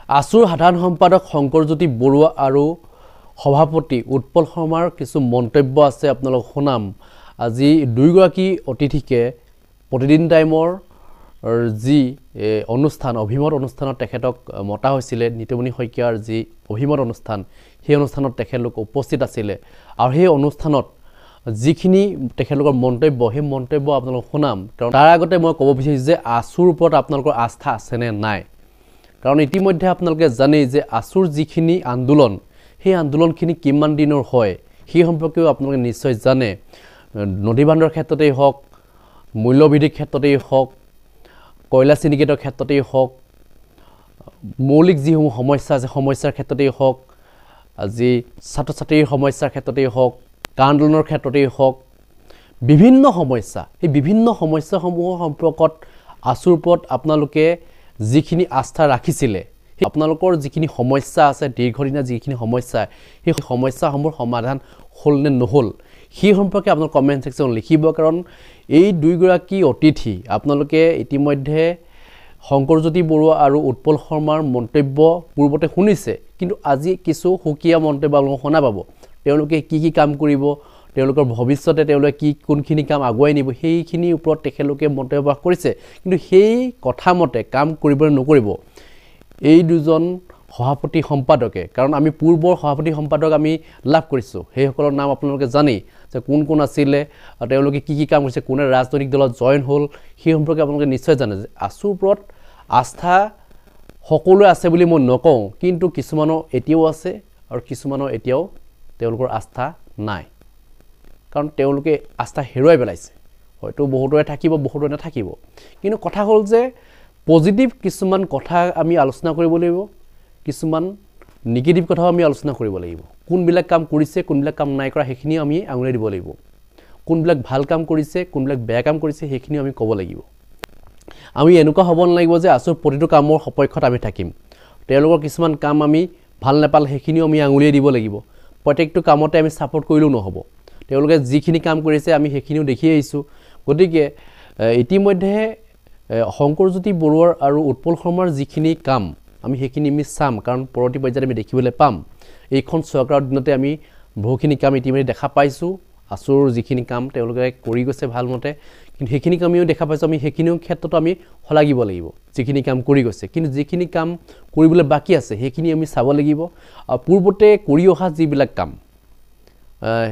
আছুৰ সাধাৰণ সম্পাদক শংকৰজ্যোতি বৰুৱা আৰু সভাপতি উৎপল শৰ্মাৰ কিছু মন্তব্য আছে আপোনালোক শুনাম। আজি দুইগৰাকী অতিথিকে প্ৰতিদিন টাইমৰ যি অনুষ্ঠান অভিমত অনুষ্ঠানত তেখেতক মতা হৈছিলে নিতুমণি শইকীয়াৰ যি অভিমত অনুষ্ঠান সেই অনুষ্ঠানত তেখেতলোক উপস্থিত আছিলে আৰু সেই অনুষ্ঠানত যিখিনি তেখেতলোকৰ মন্তব্য সেই মন্তব্য আপোনালোক শুনাম। কাৰণ তাৰ আগতে মই ক'ব বিচাৰিছোঁ যে আছুৰ ওপৰত আপোনালোকৰ আস্থা আছেনে নাই। কাৰণ ইতিমধ্যে আপোনালোকে জানেই যে আছুৰ যিখিনি আন্দোলন সেই আন্দোলনখিনি কিমান দিনৰ হয় সেই সম্পৰ্কেও আপোনালোকে নিশ্চয় জানে। নদী বান্ধৰ ক্ষেত্ৰতেই হওক, মূল্যবৃদ্ধিৰ ক্ষেত্ৰতেই হওক, কয়লা চিণ্ডিকেটৰ ক্ষেত্ৰতেই হওক, মৌলিক যিসমূহ সমস্যা আছে সমস্যাৰ ক্ষেত্ৰতেই হওক, আজি ছাত্ৰ ছাত্ৰীৰ সমস্যাৰ ক্ষেত্ৰতেই হওক, কা আন্দোলনৰ ক্ষেত্ৰতেই হওক, বিভিন্ন সমস্যা এই বিভিন্ন সমস্যাসমূহৰ সম্পৰ্কত আছুৰ ওপৰত আপোনালোকে যিখিনি আস্থা ৰাখিছিলে আপোনালোকৰ যিখিনি সমস্যা আছে দীৰ্ঘদিনীয়া যিখিনি সমস্যা সেই সমস্যাসমূহৰ সমাধান হ'ল নে নহ'ল সেই সম্পৰ্কে আপোনালোকে কমেণ্ট ছেকশ্যন লিখিব। কাৰণ এই দুইগৰাকী অতিথি আপোনালোকে ইতিমধ্যে শংকৰজ্যোতি বৰুৱা আৰু উৎপল শৰ্মাৰ মন্তব্য পূৰ্বতে শুনিছে, কিন্তু আজি কিছু সুকীয়া মন্তব্য আপোনালোকে শুনা পাব। তেওঁলোকে কি কাম কৰিব, তেওঁলোকৰ ভৱিষ্যতে তেওঁলোকে কোনখিনি কাম আগুৱাই নিব সেইখিনিৰ ওপৰত তেখেতলোকে মন্তব্য প্ৰকাশ কৰিছে। কিন্তু সেই কথামতে কাম কৰিব নে নকৰিব এই দুজন সভাপতি সম্পাদকে, কাৰণ আমি পূৰ্বৰ সভাপতি সম্পাদক আমি লাভ কৰিছোঁ, সেইসকলৰ নাম আপোনালোকে জানেই যে কোন কোন আছিলে, তেওঁলোকে কি কাম কৰিছে, কোনে ৰাজনৈতিক দলত জইন হ'ল সেই সম্পৰ্কে আপোনালোকে নিশ্চয় জানে। যে আছুৰ ওপৰত আস্থা সকলোৱে আছে বুলি মই নকওঁ, কিন্তু কিছুমানৰ এতিয়াও আছে আৰু কিছুমানৰ এতিয়াও তেওঁলোকৰ আস্থা নাই। কাৰণ তেওঁলোকে আস্থা হেৰুৱাই পেলাইছে। হয়তো বহুতৰে থাকিব, বহুতৰে নাথাকিব, কিন্তু কথা হ'ল যে পজিটিভ কিছুমান কথা আমি আলোচনা কৰিব লাগিব, কিছুমান নিগেটিভ কথাও আমি আলোচনা কৰিব লাগিব। কোনবিলাক কাম কৰিছে, কোনবিলাক কাম নাই কৰা সেইখিনিও আমি আঙুলিয়াই দিব লাগিব। কোনবিলাক ভাল কাম কৰিছে, কোনবিলাক বেয়া কাম কৰিছে সেইখিনিও আমি ক'ব লাগিব। আমি এনেকুৱা হ'ব নালাগিব যে আছুৰ প্ৰতিটো কামৰ সপক্ষত আমি থাকিম, তেওঁলোকৰ কিছুমান কাম আমি ভাল নাপালে সেইখিনিও আমি আঙুলিয়াই দিব লাগিব। প্ৰত্যেকটো কামতে আমি ছাপোৰ্ট কৰিলেও নহ'ব। তেওঁলোকে যিখিনি কাম কৰিছে আমি সেইখিনিও দেখি আহিছোঁ। গতিকে ইতিমধ্যে শংকৰজ্যোতি বৰুৱাৰ আৰু উৎপল শৰ্মাৰ যিখিনি কাম আমি সেইখিনি আমি চাম, কাৰণ পৰৱৰ্তী পৰ্যায়ত আমি দেখিবলৈ পাম। এইখন চৰকাৰৰ দিনতে আমি বহুখিনি কাম ইতিমধ্যে দেখা পাইছোঁ। আছুৰ যিখিনি কাম তেওঁলোকে কৰি গৈছে ভালমতে, কিন্তু সেইখিনি কামিও দেখা পাইছোঁ। আমি সেইখিনিও ক্ষেত্ৰতো আমি শলাগিব লাগিব যিখিনি কাম কৰি গৈছে, কিন্তু যিখিনি কাম কৰিবলৈ বাকী আছে সেইখিনি আমি চাব লাগিব। আৰু পূৰ্বতে কৰি অহা যিবিলাক কাম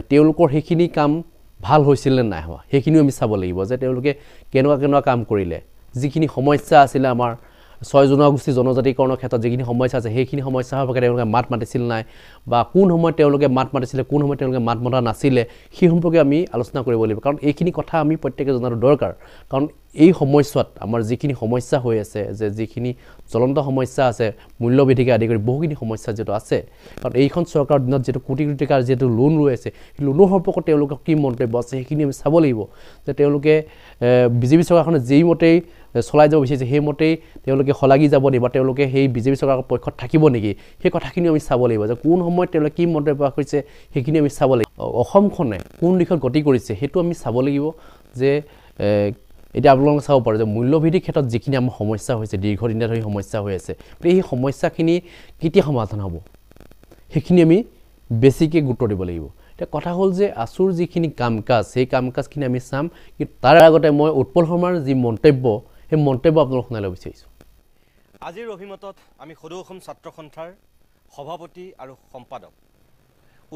তেওঁলোকৰ সেইখিনি কাম ভাল হৈছিল নে নাই হোৱা সেইখিনিও আমি চাব লাগিব। যে তেওঁলোকে কেনেকুৱা কাম কৰিলে, যিখিনি সমস্যা আছিলে আমাৰ 6 জনগোষ্ঠী জনজাতিকৰণৰ ক্ষেত্ৰত যিখিনি সমস্যা আছে সেইখিনি সমস্যাৰ সম্পৰ্কে তেওঁলোকে মাত মাতিছিল নাই, বা কোন সময়ত তেওঁলোকে মাত মাতিছিলে, কোন সময়ত তেওঁলোকে মাত মতা নাছিলে সেই সম্পৰ্কে আমি আলোচনা কৰিব লাগিব। কাৰণ এইখিনি কথা আমি প্ৰত্যেকে জনাটো দৰকাৰ। কাৰণ এই সময়ছোৱাত আমাৰ যিখিনি সমস্যা হৈ আছে, যে যিখিনি জ্বলন্ত সমস্যা আছে, মূল্যবৃদ্ধিকে আদি কৰি বহুখিনি সমস্যা যিহেতু আছে, কাৰণ এইখন চৰকাৰৰ দিনত যিহেতু কোটি কোটি টকাৰ যিহেতু লোন লৈ আছে, সেই লোনৰ সম্পৰ্কত তেওঁলোকৰ কি মন্তব্য আছে সেইখিনি আমি চাব লাগিব। যে তেওঁলোকে বিজেপি চৰকাৰখনে যেইমতেই চলাই যাব বিচাৰিছে সেইমতেই তেওঁলোকে শলাগি যাব নেকি, বা তেওঁলোকে সেই বিজেপি চৰকাৰৰ পক্ষত থাকিব নেকি সেই কথাখিনিও আমি চাব লাগিব। যে কোন সময়ত তেওঁলোকে কি মন্তব্য প্ৰকাশ কৰিছে সেইখিনি আমি চাব লাগিব। অসমখনে কোন দিশত গতি কৰিছে সেইটো আমি চাব লাগিব। যে এতিয়া আপোনালোকে চাব পাৰে যে মূল্যবৃদ্ধিৰ ক্ষেত্ৰত যিখিনি আমাৰ সমস্যা হৈছে, দীৰ্ঘদিনীয়া ধৰি সমস্যা হৈ আছে, সেই সমস্যাখিনি কেতিয়া সমাধান হ'ব সেইখিনি আমি বেছিকৈ গুৰুত্ব দিব লাগিব। এতিয়া কথা হ'ল যে আছুৰ যিখিনি কাম কাজ সেই কাম কাজখিনি আমি চাম, কিন্তু তাৰ আগতে মই উৎপল শৰ্মাৰ যি মন্তব্য সেই মন্তব্য আপোনালোক শুনাই ল'ব বিচাৰিছোঁ। আজিৰ অভিমতত আমি সদৌ অসম ছাত্ৰ সন্থাৰ সভাপতি আৰু সম্পাদক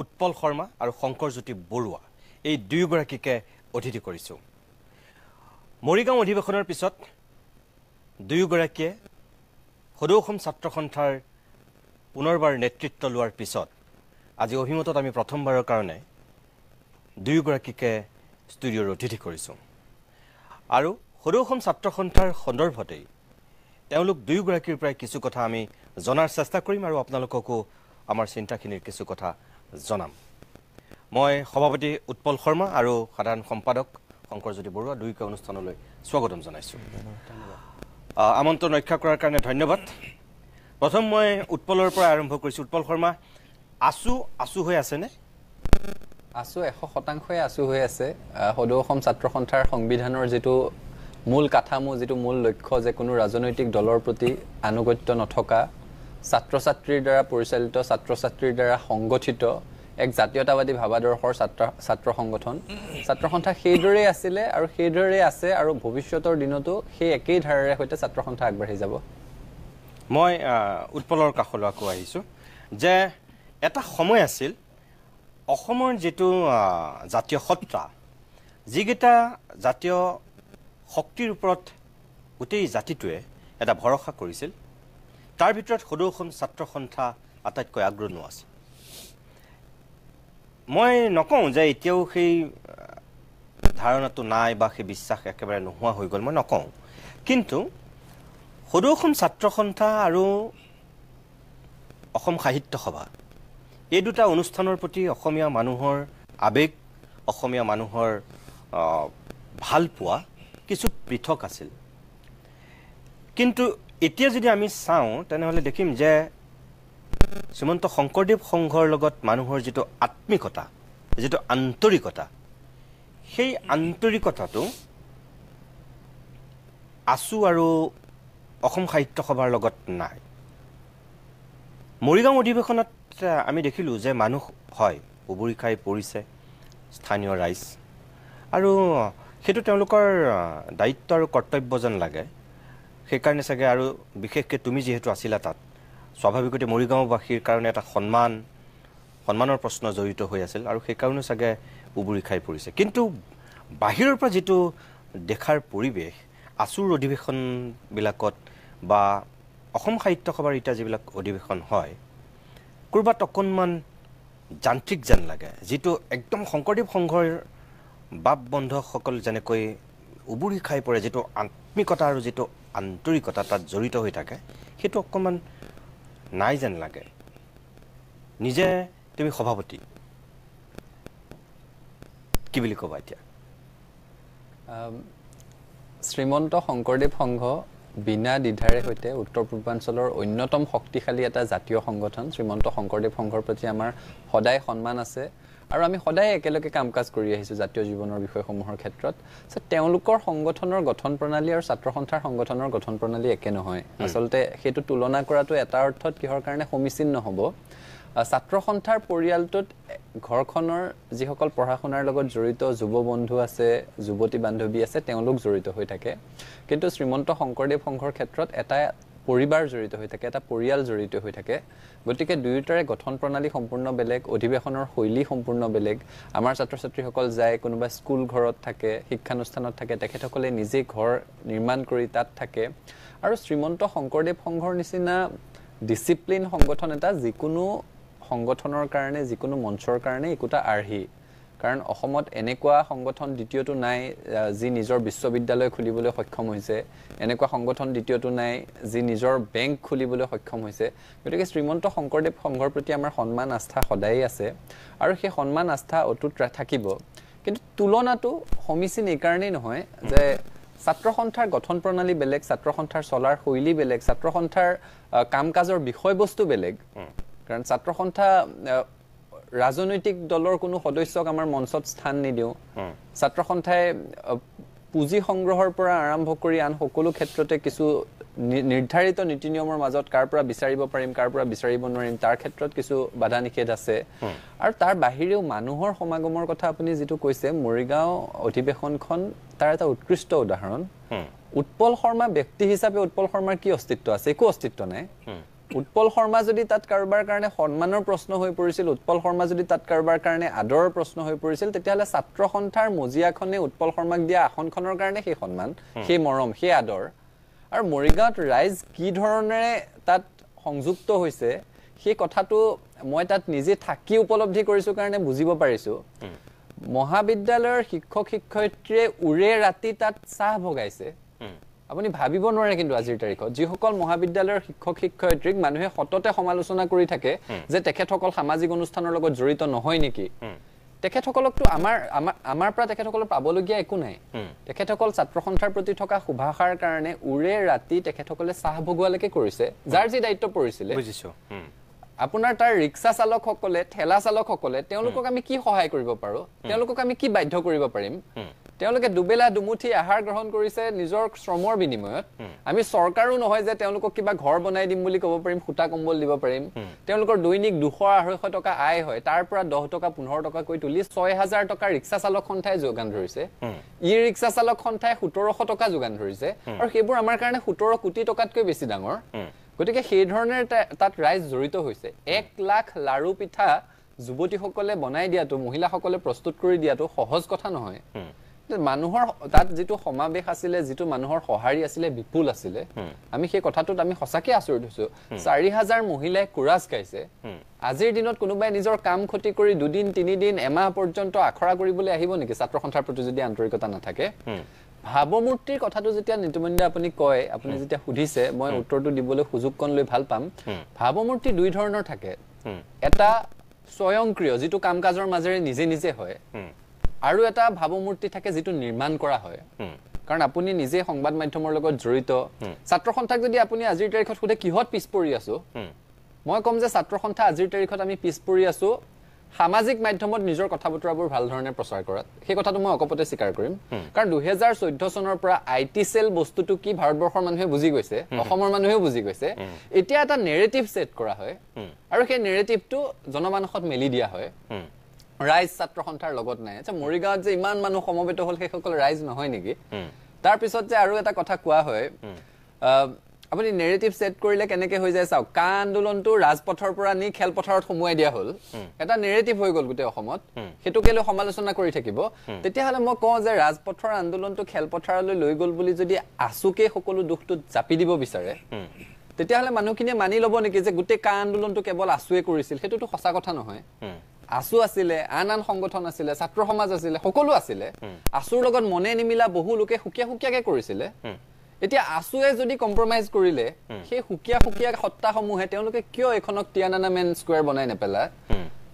উৎপল শৰ্মা আৰু শংকৰজ্যোতি বৰুৱা এই দুয়োগৰাকীকে অতিথি কৰিছোঁ। মৰিগাঁও অধিৱেশনৰ পিছত দুয়োগৰাকীয়ে সদৌ অসম ছাত্ৰ সন্থাৰ পুনৰবাৰ নেতৃত্ব লোৱাৰ পিছত আজি অভিমতত আমি প্ৰথমবাৰৰ কাৰণে দুয়োগৰাকীকে ষ্টুডিঅ'ৰ অতিথি কৰিছোঁ। আৰু সদৌ অসম ছাত্ৰ সন্থাৰ সন্দৰ্ভতেই তেওঁলোক দুয়োগৰাকীৰ পৰাই কিছু কথা আমি জনাৰ চেষ্টা কৰিম আৰু আপোনালোককো আমাৰ চিন্তাখিনিৰ কিছু কথা জনাম। মই সভাপতি উৎপল শৰ্মা আৰু সাধাৰণ সম্পাদক শংকৰজ্যোতি বৰুৱা দুয়োকে অনুষ্ঠানলৈ স্বাগতম জনাইছোঁ। আমন্ত্ৰণ ৰক্ষা কৰাৰ কাৰণে ধন্যবাদ। প্ৰথম মই উৎপলৰ পৰা আৰম্ভ কৰিছোঁ। উৎপল শৰ্মা, আছু হৈ আছেনে? আছু 100% আছু হৈ আছে। সদৌ অসম ছাত্ৰ সন্থাৰ সংবিধানৰ যিটো মূল কাঠামো, যিটো মূল লক্ষ্য যে কোনো ৰাজনৈতিক দলৰ প্ৰতি আনুগত্য নথকা, ছাত্ৰ ছাত্ৰীৰ দ্বাৰা পৰিচালিত ছাত্ৰ ছাত্ৰীৰ দ্বাৰা সংগঠিত এক জাতীয়তাবাদী ভাৱাদৰ্শৰ ছাত্ৰ সংগঠন ছাত্ৰ সন্থা সেইদৰেই আছিলে আৰু সেইদৰেই আছে আৰু ভৱিষ্যতৰ দিনতো সেই একেই ধাৰাৰে সৈতে ছাত্ৰ সন্থা আগবাঢ়ি যাব মই উৎপলৰ কাষলৈ আকৌ আহিছোঁ যে এটা সময় আছিল অসমৰ যিটো জাতীয় সত্তা যিকেইটা জাতীয় শক্তিৰ ওপৰত গোটেই জাতিটোৱে এটা ভৰসা কৰিছিল তাৰ ভিতৰত সদৌ অসম ছাত্ৰ সন্থা আটাইতকৈ আগ্ৰহী আছে মই নকওঁ যে এতিয়াও সেই ধাৰণাটো নাই বা সেই বিশ্বাস একেবাৰে নোহোৱা হৈ গ'ল মই নকওঁ কিন্তু সদৌ অসম ছাত্ৰ সন্থা আৰু অসম সাহিত্য সভা এই দুটা অনুষ্ঠানৰ প্ৰতি অসমীয়া মানুহৰ আবেগ অসমীয়া মানুহৰ ভাল পোৱা কিছু পৃথক আছিল কিন্তু এতিয়া যদি আমি চাওঁ তেনেহ'লে দেখিম যে শ্ৰীমন্ত শংকৰদেৱ সংঘৰ লগত মানুহৰ যিটো আত্মিকতা যিটো আন্তৰিকতা সেই আন্তৰিকতাটো আছু আৰু অসম সাহিত্য সভাৰ লগত নাই মৰিগাঁও অধিৱেশনত আমি দেখিলোঁ যে মানুহ হয় উবুৰি খাই পৰিছে স্থানীয় ৰাইজ আৰু সেইটো তেওঁলোকৰ দায়িত্ব আৰু কৰ্তব্য যেন লাগে সেইকাৰণে চাগে আৰু বিশেষকৈ তুমি যিহেতু আছিলা তাত স্বাভাৱিকতে মৰিগাঁওবাসীৰ কাৰণে এটা সন্মানৰ প্ৰশ্ন জড়িত হৈ আছিল আৰু সেইকাৰণে চাগে উবুৰি খাই পৰিছে কিন্তু বাহিৰৰ পৰা যিটো দেখাৰ পৰিৱেশ আছুৰ অধিৱেশনবিলাকত বা অসম সাহিত্য সভাৰ এতিয়া যিবিলাক অধিৱেশন হয় ক'ৰবাত অকণমান যান্ত্ৰিক যেন লাগে যিটো একদম শংকৰদেৱ সংঘৰ বাপ বন্ধুসকল যেনেকৈ উবুৰি খাই পৰে যিটো আত্মিকতা আৰু যিটো আন্তৰিকতা তাত জড়িত হৈ থাকে সেইটো অকণমান নাই যেন লাগে নিজে তুমি সভাপতি কি বুলি ক'বা এতিয়া শ্ৰীমন্ত শংকৰদেৱ সংঘ বিনা দ্বিধাৰে সৈতে উত্তৰ পূৰ্বাঞ্চলৰ অন্যতম শক্তিশালী এটা জাতীয় সংগঠন শ্ৰীমন্ত শংকৰদেৱ সংঘৰ প্ৰতি আমাৰ সদায় সন্মান আছে আৰু আমি সদায় একেলগে কাম কাজ কৰি আহিছোঁ জাতীয় জীৱনৰ বিষয়সমূহৰ ক্ষেত্ৰত তেওঁলোকৰ সংগঠনৰ গঠন প্ৰণালী আৰু ছাত্ৰ সন্থাৰ সংগঠনৰ গঠন প্ৰণালী একে নহয় আচলতে সেইটো তুলনা কৰাটো এটা অৰ্থত কিহৰ কাৰণে সমীচীন নহ'ব ছাত্ৰ সন্থাৰ পৰিয়ালটোত ঘৰখনৰ যিসকল পঢ়া শুনাৰ লগত জড়িত যুৱ বন্ধু আছে যুৱতী বান্ধৱী আছে তেওঁলোক জড়িত হৈ থাকে কিন্তু শ্ৰীমন্ত শংকৰদেৱ সংঘৰ ক্ষেত্ৰত এটা পৰিবাৰ জড়িত হৈ থাকে এটা পৰিয়াল জড়িত হৈ থাকে গতিকে দুয়োটাৰে গঠন প্ৰণালী সম্পূৰ্ণ বেলেগ অধিৱেশনৰ শৈলী সম্পূৰ্ণ বেলেগ আমাৰ ছাত্ৰ ছাত্ৰীসকল যায় কোনোবা স্কুল ঘৰত থাকে শিক্ষানুষ্ঠানত থাকে তেখেতসকলে নিজে ঘৰ নিৰ্মাণ কৰি তাত থাকে আৰু শ্ৰীমন্ত শংকৰদেৱ সংঘৰ নিচিনা ডিচিপ্লিন সংগঠন এটা যিকোনো সংগঠনৰ কাৰণে যিকোনো মঞ্চৰ কাৰণে একোটা আৰ্হি কাৰণ অসমত এনেকুৱা সংগঠন দ্বিতীয়টো নাই যি নিজৰ বিশ্ববিদ্যালয় খুলিবলৈ সক্ষম হৈছে এনেকুৱা সংগঠন দ্বিতীয়টো নাই যি নিজৰ বেংক খুলিবলৈ সক্ষম হৈছে গতিকে শ্ৰীমন্ত শংকৰদেৱ সংঘৰ প্ৰতি আমাৰ সন্মান আস্থা সদায় আছে আৰু সেই সন্মান আস্থা অটুট থাকিব কিন্তু তুলনাটো সমীচীন এইকাৰণেই নহয় যে ছাত্ৰ সন্থাৰ গঠন প্ৰণালী বেলেগ ছাত্ৰ সন্থাৰ চলাৰ শৈলী বেলেগ ছাত্ৰ সন্থাৰ কাম কাজৰ বিষয়বস্তু বেলেগ কাৰণ ছাত্ৰ সন্থা ৰাজনৈতিক দলৰ কোনো সদস্যক আমাৰ মঞ্চত স্থান নিদিওঁ ছাত্ৰ সন্থাই পুঁজি সংগ্ৰহৰ পৰা আৰম্ভ কৰি আন সকলো ক্ষেত্ৰতে কিছু নিৰ্ধাৰিত নীতি নিয়মৰ মাজত কাৰ পৰা বিচাৰিব পাৰিম কাৰ পৰা বিচাৰিব নোৱাৰিম তাৰ ক্ষেত্ৰত কিছু বাধা নিষেধ আছে আৰু তাৰ বাহিৰেও মানুহৰ সমাগমৰ কথা আপুনি যিটো কৈছে মৰিগাঁও অধিৱেশনখন তাৰ এটা উৎকৃষ্ট উদাহৰণ উৎপল শৰ্মা ব্যক্তি হিচাপে উৎপল শৰ্মাৰ কি অস্তিত্ব আছে একো অস্তিত্ব নাই উৎপল শৰ্মা যদি তাত কাৰোবাৰ কাৰণে সন্মানৰ প্ৰশ্ন হৈ পৰিছিল উৎপল শৰ্মা যদি তাত কাৰোবাৰ কাৰণে আদৰৰ প্ৰশ্ন হৈ পৰিছিল তেতিয়াহ'লে ছাত্ৰ সন্থাৰ মজিয়াখনে উৎপল শৰ্মাক দিয়া আসনখনৰ কাৰণে সেই সন্মান সেই মৰম সেই আদৰ আৰু মৰিগাঁৱত ৰাইজ কি ধৰণেৰে তাত সংযুক্ত হৈছে সেই কথাটো মই তাত নিজে থাকি উপলব্ধি কৰিছোঁ কাৰণে বুজিব পাৰিছোঁ মহাবিদ্যালয়ৰ শিক্ষক শিক্ষয়িত্ৰীয়ে উৰে ৰাতি তাত চাহ ভগাইছে আপুনি ভাবিব নোৱাৰে কিন্তু আজিৰ তাৰিখত যিসকল মহাবিদ্যালয়ৰ শিক্ষক শিক্ষয়িত্ৰীক মানুহে সততে সমালোচনা কৰি থাকে যে তেখেতসকল সামাজিক অনুষ্ঠানৰ লগত জড়িত নহয় নেকি তেখেতসকলকতো আমাৰ পৰা তেখেতসকলৰ পাবলগীয়া একো নাই তেখেতসকল ছাত্ৰ সন্থাৰ প্ৰতি থকা সুভাষাৰ কাৰণে উৰে ৰাতি তেখেতসকলে চাহ ভগোৱালৈকে কৰিছে যাৰ যি দায়িত্ব পৰিছিলে বুজিছোঁ আপোনাৰ তাৰ ৰিক্সা চালকসকলে ঠেলা চালকসকলে তেওঁলোকক আমি কি সহায় কৰিব পাৰোঁ তেওঁলোকক আমি কি বাধ্য কৰিব পাৰিম তেওঁলোকে দুবেলা দুমুঠি আহাৰ গ্ৰহণ কৰিছে নিজৰ শ্ৰমৰ বিনিময়ত আমি চৰকাৰো নহয় যে তেওঁলোকক কিবা ঘৰ বনাই দিম বুলি ক'ব পাৰিম খুটা কম্বল দিব পাৰিম তেওঁলোকৰ দৈনিক 200-250 টকা আয় হয় তাৰ পৰা 10 টকা 15 টকা কৈ তুলি 6000 টকা ৰিক্সা চালক সন্থাই যোগান ধৰিছে ই ৰিক্সা চালক সন্থাই 1700 টকা যোগান ধৰিছে আৰু সেইবোৰ আমাৰ কাৰণে 17 কোটি টকাতকৈ বেছি ডাঙৰ গতিকে সেই ধৰণৰ তাত ৰাইজ জড়িত হৈছে 1 লাখ লাৰু পিঠা যুৱতীসকলে বনাই দিয়াটো মহিলাসকলে প্ৰস্তুত কৰি দিয়াটো সহজ কথা নহয় মানুহৰ তাত যেটো সমাবেশ আছিল যেটো মানুহৰ সহাৰি আছিল বিপুল আছিল আমি সেই কথাটোত আমি সঁচাকৈ আচৰিত হৈছো 4000 মহিলাই কুৰাজ গাইছে আজিৰ দিনত কোনোবাই নিজৰ কাম ক্ষতি কৰি দুদিন তিনিদিন এমাহ পৰ্যন্ত আখৰা কৰিবলৈ আহিব নেকি ছাত্ৰ সন্থাৰ প্ৰতি যদি আন্তৰিকতা নাথাকে ভাৱমূৰ্তিৰ কথাটো যেতিয়া নিতুমন্দিয়া আপুনি কয় আপুনি যেতিয়া সুধিছে মই উত্তৰটো দিবলৈ সুযোগ কন লৈ ভাল পাম ভাৱমূৰ্তি দুই ধৰণৰ থাকে এটা স্বয়ংক্ৰিয় যেটো কামকাজৰ মাজেৰে নিজে নিজে হয় আৰু এটা ভাৱমূৰ্তি থাকে যেটো নিৰ্মাণ কৰা হয় কাৰণ আপুনি নিজে সংবাদ মাধ্যমৰ লগত জড়িত ছাত্ৰ সন্থাক যদি আপুনি আজিৰ তাৰিখত খুদে কিহত পিছ পৰি আছো মই কম যে ছাত্ৰ সন্থা আজিৰ তাৰিখত আমি পিছ পৰি আছো সামাজিক মাধ্যমত নিজৰ কথা বতৰাবোৰ ভাল ধৰণে প্ৰচাৰ কৰাত সেই কথাটো মই অকপতে স্বীকাৰ কৰিম কাৰণ 2014 চনৰ পৰা আইটি সেল বস্তুটো কি ভাৰতবৰ্ষৰ মানুহে বুজি গৈছে অসমৰ মানুহেও বুজি গৈছে এতিয়া এটা নেৰেটিভ সেট কৰা হয় আৰু সেই নেৰেটিভটো জনমানসত মেলি দিয়া হয় ৰাইজ ছাত্ৰ সন্থাৰ লগত নাই আচ্ছা মৰিগাঁৱত যে ইমান মানুহ সমবেত হল সেইসকল ৰাইজ নহয় নেকি তাৰ পিছত যে আৰু এটা কথা কোৱা হয় আপুনি নেৰেটিভ সেট কৰিলে কেনেকৈ হৈ যায় চাওক কা আন্দোলনটো ৰাজপথৰ পৰা নি খেলপথাৰত সমুৱাই দিয়া হল এটা নেৰেটিভ হৈ গল গোটেই অসমত হেতু কেলে সমালোচনা কৰি থাকিব তেতিয়া হলে মই কওঁ যে ৰাজপথৰ আন্দোলনটো খেলপথাৰলৈ লৈ গল বুলি যদি আসুকে সকলো দুখটো জাপি দিব বিচাৰে তেতিয়া হলে মানুহখিনিয়ে মানি লব নেকি যে গোটেই কা আন্দোলনটো কেৱল আসুৱে কৰিছিল হেতুটো সঁচা কথা নহয় আসু আছিলে আন সংগঠন আছিলে ছাত্ৰ সমাজ আছিলে সকলো আছিলে আসুৰ লগত মনে নিমিলা বহু লোকে হুকিয়াকে কৰিছিলে এতিয়া আসুৱে যদি কম্প্ৰমাইজ কৰিলে সেই হুকিয়া সত্তাসমূহে তেওঁলোকে কিয় এখনক টিয়ানানামেন স্কোয়াৰ বনাই নেপেলা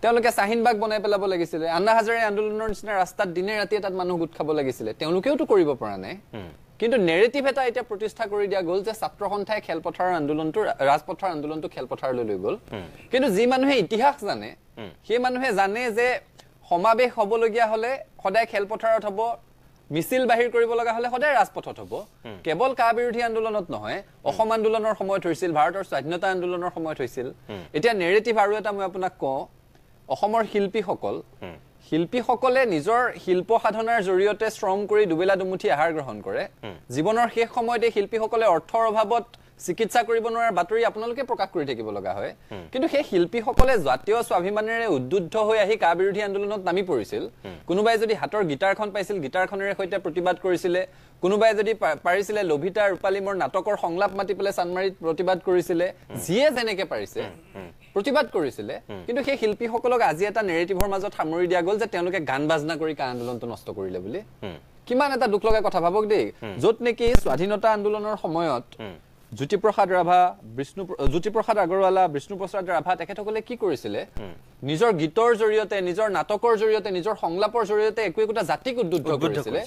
তেওঁলোকে শাহিনবাগ বনাই পেলাব লাগিছিল আন্না হাজাৰে আন্দোলনৰ নিচিনা ৰাস্তাত দিনে ৰাতিয়ে তাত মানুহ গোট খাব লাগিছিল তেওঁলোকেওতো কৰিব পৰা নাই কিন্তু নেৰেটিভ এটা এতিয়া প্ৰতিষ্ঠা কৰি দিয়া গল যে ছাত্ৰ সন্থাই খেলপথাৰৰ আন্দোলনটো ৰাজপথৰ আন্দোলনটো খেলপথাৰলৈ লৈ গল কিন্তু যি মানুহে ইতিহাস জানে সেই মানুহে জানে যে সমাবেশ হবলগীয়া হলে সদায় খেলপথাৰত হ'ব মিছিল বাহিৰ কৰিব লগা হলে সদায় ৰাজপথত হ'ব কেৱল কা বিৰোধী আন্দোলনত নহয় অসম আন্দোলনৰ সময়ত হৈছিল ভাৰতৰ স্বাধীনতা আন্দোলনৰ সময়ত হৈছিল এতিয়া নেৰেটিভ আৰু এটা মই আপোনাক কওঁ অসমৰ শিল্পীসকলে নিজৰ শিল্প সাধনাৰ জৰিয়তে শ্ৰম কৰি দুবেলা দুমুঠি আহাৰ গ্ৰহণ কৰে জীৱনৰ শেষ সময়তে শিল্পীসকলে অৰ্থৰ অভাৱত চিকিৎসা কৰিব নোৱাৰাৰ বাতৰি আপোনালোকে প্ৰকাশ কৰি থাকিব লগা হয় কিন্তু সেই শিল্পীসকলে জাতীয় স্বাভিমানেৰে উদ্বুদ্ধ হৈ আহি কা বিৰোধী আন্দোলনত নামি পৰিছিল কোনোবাই যদি হাতৰ গিটাৰখন পাইছিল গিটাৰখনেৰে সৈতে প্ৰতিবাদ কৰিছিলে কোনোবাই যদি পাৰিছিলে লভিতা ৰূপালীমৰ নাটকৰ সংলাপ মাতি পেলাই চানমাৰীত প্ৰতিবাদ কৰিছিলে যিয়ে যেনেকে পাৰিছে প্ৰতিবাদ কৰিছিলে কিন্তু সেই শিল্পীসকলক আজি এটা নেৰেটিভৰ মাজত সামৰি দিয়া গল যে তেওঁলোকে গান বাজনা কৰি কা আন্দোলনটো নষ্ট কৰিলে বুলি কিমান এটা দুখ লগা কথা ভাবক দেই য'ত নেকি স্বাধীনতা আন্দোলনৰ সময়ত জ্যোতিপ্ৰসাদ আগৰৱালা বিষ্ণুপ্ৰসাদ ৰাভা তেখেতসকলে কি কৰিছিলে নিজৰ গীতৰ জৰিয়তে নিজৰ নাটকৰ জৰিয়তে নিজৰ সংলাপৰ জৰিয়তে একোটা জাতিক উদ্বুদ্ধ কৰিছিলে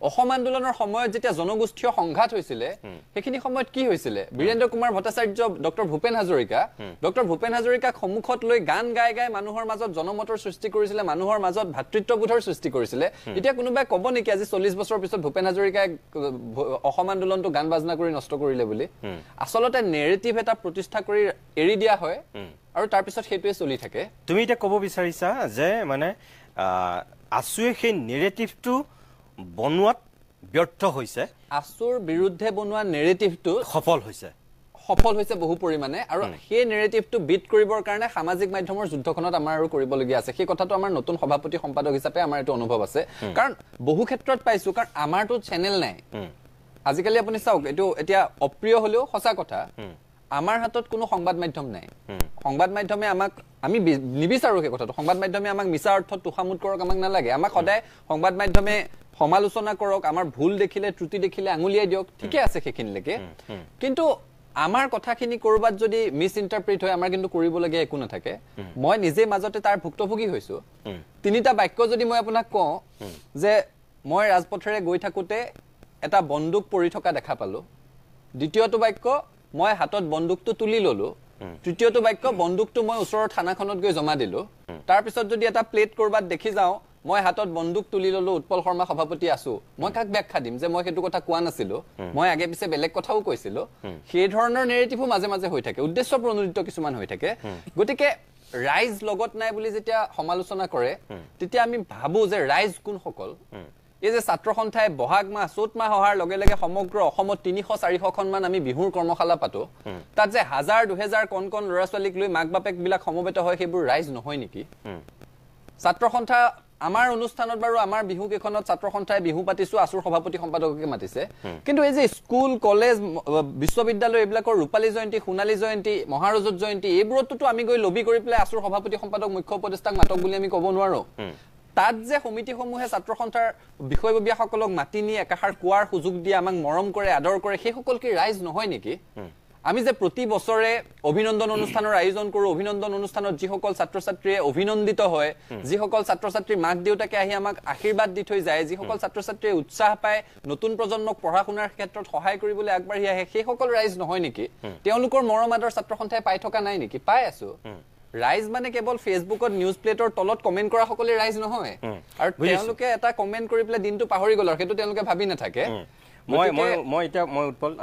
অসম আন্দোলনৰ সময়ত যেতিয়া জনগোষ্ঠীয় সংঘাত হৈছিলে সেইখিনি সময়ত কি হৈছিলে বীৰেন্দ্ৰ কুমাৰ ভট্টাচাৰ্য ডক্টৰ ভূপেন হাজৰিকাক সন্মুখত লৈ গান গাই মানুহৰ মাজত জনমতৰ সৃষ্টি কৰিছিলে মানুহৰ মাজত ভাতৃত্ববোধৰ সৃষ্টি কৰিছিলে এতিয়া কোনোবাই ক'ব নেকি আজি 40 বছৰ পিছত ভূপেন হাজৰিকাই অসম আন্দোলনটো গান বাজনা কৰি নষ্ট কৰিলে বুলি আসলতে নেৰেটিভ এটা প্ৰতিষ্ঠা কৰি এৰি দিয়া হয় আৰু তাৰ পিছত হেতুৱে চলি থাকে তুমি এটা ক'ব বিচাৰিছা যে মানে আসুৱে সেই নেৰেটিভটো বনোৱাত ব্যৰ্থ হৈছে আসুৰ বিৰুদ্ধে বনোৱা নেৰেটিভটো সফল হৈছে বহু পৰিমাণে আৰু সেই নেৰেটিভটো বিট কৰিবৰ কাৰণে সামাজিক মাধ্যমৰ যুদ্ধখনত আমাৰ আৰু কৰিবলগীয়া আছে সেই কথাটো আমাৰ নতুন সভাপতি সম্পাদক হিচাপে আমাৰ এইটো অনুভৱ আছে কাৰণ বহু ক্ষেত্ৰত পাইছো কাৰণ আমাৰটো চেনেল নাই আজিকালি আপুনি চাওক এইটো এতিয়া অপ্ৰিয় হলেও সঁচা কথা আমাৰ হাতত কোনো সংবাদ মাধ্যম নাই সংবাদ মাধ্যমে আমাক আমি নিবিচাৰো সেই কথাটো সংবাদ মাধ্যমে আমাক মিছা অৰ্থত তুষামুদ কৰক আমাক নালাগে আমাক সদায় সংবাদ মাধ্যমে সমালোচনা কৰক আমাৰ ভুল দেখিলে ত্ৰুটি দেখিলে আঙুলিয়াই দিয়ক ঠিকে আছে সেইখিনিলৈকে কিন্তু আমাৰ কথাখিনি কৰবাত যদি মিছ ইন্টাৰপ্ৰিট হয় আমাৰ কিন্তু কৰিবলগীয়া একো নাথাকে মই নিজে মাজতে তাৰ ভুক্তভোগী হৈছো তিনিটা বাক্য যদি মই আপোনাক কওঁ যে মই ৰাজপথেৰে গৈ থাকোতে এটা বন্দুক পৰি থকা দেখা পালো দ্বিতীয়টো বাক্য মই হাতত বন্দুকটো তুলি ললো তৃতীয়টো বাক্য বন্দুকটো মই ওচৰৰ থানাখনত গৈ জমা দিলো তাৰ পিছত যদি এটা প্লেট কৰবাত দেখি যাও মই হাতত বন্দুক তুলি ললো উৎপল শৰ্মা সভাপতি আছো মই কাক ব্যাখ্যা দিম যে মই সেইটো কথা কোৱা নাছিলো মই আগে পিছে বেলেগ কথাও কৈছিলো সেই ধৰণৰ নেৰেটিভো মাজে মাজে হৈ থাকে উদ্দেশ্য প্ৰণোদিত কিছুমান হৈ থাকে গতিকে ৰাইজ লগত নাই বুলি যেতিয়া সমালোচনা কৰে তেতিয়া আমি ভাবো যে ৰাইজ কোন সকল এই যে ছাত্ৰ সন্থাই বহাগ মাহ চ'ত মাহ অহাৰ লগে লগে সমগ্ৰ অসমত 300-400খন মান আমি বিহুৰ কৰ্মশালা পাতো তাত যে 1000-2000 কণ কণ ল'ৰা ছোৱালীক লৈ মাক বাপেক বিলাক সমবেত হয় সেইবোৰ ৰাইজ নহয় নেকি ছাত্ৰ সন্থা আমাৰ অনুষ্ঠানত বাৰু আমাৰ বিহু কেখনত ছাত্ৰ সন্থাই বিহু পাতিছো আছুৰ সভাপতি সম্পাদককে মাতিছে কিন্তু এই যে স্কুল কলেজ বিশ্ববিদ্যালয় এইবিলাকৰ ৰূপালী জয়ন্তী সোণালী জয়ন্তী মহাৰজত জয়ন্তী এইবোৰতো আমি গৈ লবি কৰি পেলাই আছুৰ সভাপতি সম্পাদক মুখ্য উপদেষ্টাক মাতক বুলি আমি ক'ব নোৱাৰো তাত যে সমিতিসমূহে ছাত্ৰ সন্থাৰ বিষয়ববীয়াসকলক মাতি নি একাষাৰ কোৱাৰ সুযোগ দিয়ে আমাক মৰম কৰে আদৰ কৰে সেই সকল কি ৰাইজ নহয় নেকি আমি যে প্ৰতি বছৰে অভিনন্দন অনুষ্ঠানৰ আয়োজন কৰো অভিনন্দন অনুষ্ঠানত যিসকল ছাত্ৰ ছাত্ৰীয়ে অভিনন্দিত হয় যিসকল ছাত্ৰ ছাত্ৰীৰ মাক দেউতাকে আহি আমাক আশীৰ্বাদ দি থৈ যায় যিসকল ছাত্ৰ ছাত্ৰীয়ে উৎসাহ পায় নতুন প্ৰজন্মক পঢ়া শুনাৰ ক্ষেত্ৰত সহায় কৰিবলৈ আগবাঢ়ি আহে সেই সকল ৰাইজ নহয় নেকি তেওঁলোকৰ মৰম আদৰ ছাত্ৰ সন্থাই পাই থকা নাই নেকি পাই আছো ৰাইজ মানে কেৱল ফেচবুকত নিউজ প্লেটৰ তলত কমেন্ট কৰা সকলে ৰাইজ নহয় আৰু তেওঁলোকে এটা কমেন্ট কৰি পেলাই দিনটো পাহৰি গ'ল আৰু সেইটো তেওঁলোকে ভাবি নাথাকে মই উৎপল